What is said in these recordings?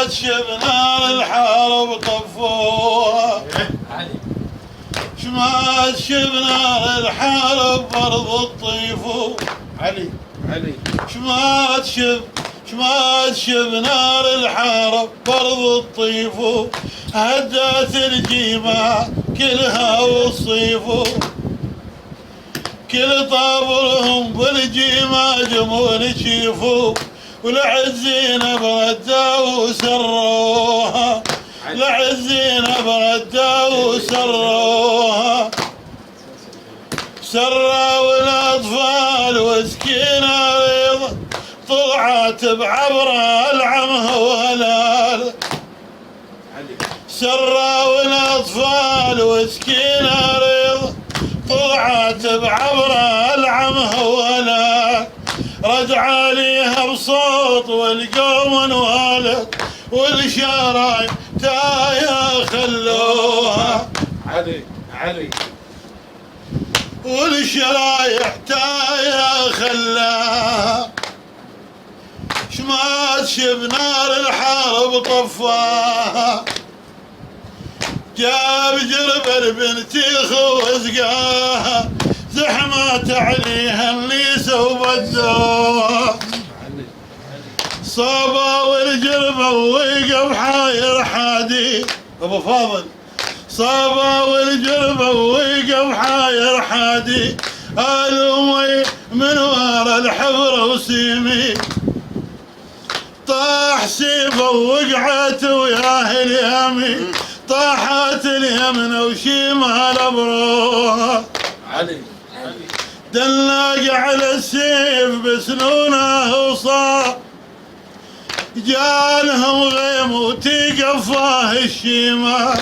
شمات شبنا الحرب طفوها، شمات شبنا الحرب برض الطيفو. شمات شبنا الحرب برض الطيفو، هدات الجيمة كلها والصيفو، كل طابرهم بالجيمة جمول شيفو، ولعزين بردا وسروها، لعزين بردا وسروها، سرى والاطفال وسكينة ريض طلعت بعبرة العمه وهلال، سرى والاطفال وسكينة ريض طلعت بعبرة العمه وهلال، رد عليها بصوت والقوم انوالت، والشرايع تايا خلوها. والشرايع تايا خلاها، شمات شبنار الحرب طفاها، جاب جرب البنت خوزقاها، زحمت عليها الليسة وبدوها، صابا والجربة ووقف حاير حادي ابو فاضل، صابا والجربة ووقف حاير حادي، الأمي من ورا الحفرة وسيمي، طاح سيفه ووقعت وياه اليمي، طاحت اليمنى وشمال بروها، دلاق على السيف بسنونه وصار، جالهم غيم وتقفاه الشمال،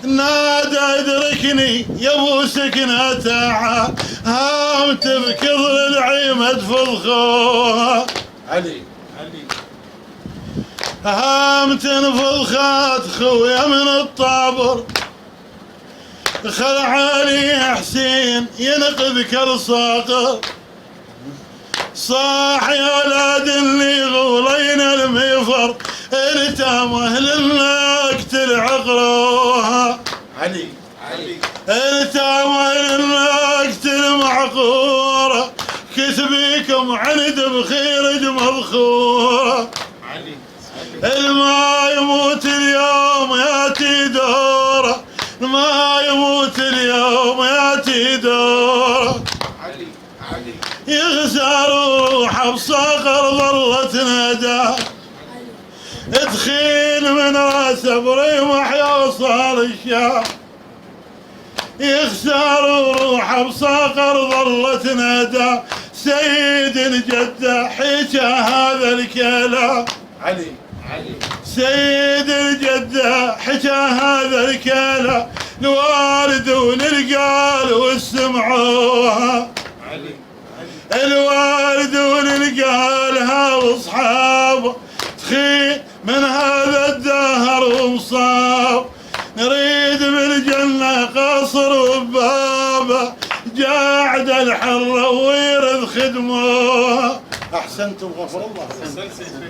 نادى ادركني يا ابو سكنة تعال، هام تبكض العيمة تفضخوها، هام تنفض خات خويا من الطابر، خل علي حسين ينقذ كالصاقر، صاح يا ولاد اللي غولين الميفر، ارتام اهل النكتل عقروها، ارتام اهل النكتل معقوره، كتبيكم عند بخير مضخوره، الما يموت اليوم ياتي دوره، الما يموت اليوم ياتي دوره، يغزر روحه بصقر ظلت ندى، تخين من راسه بريمح يوصل الشام، يخسر روحه بصقر ظلت ندى، سيد الجدة حكى هذا الكلام، سيد الجدة حكى هذا الكلام، الوالد وللقال وسمعوها، الوالد وللقالها واصحابه، تخيل من هذا الدهر ومصاب، نريد بالجنة قصر وبابه، قاعد الحرة ويرد خدموها. احسنتم غفر الله.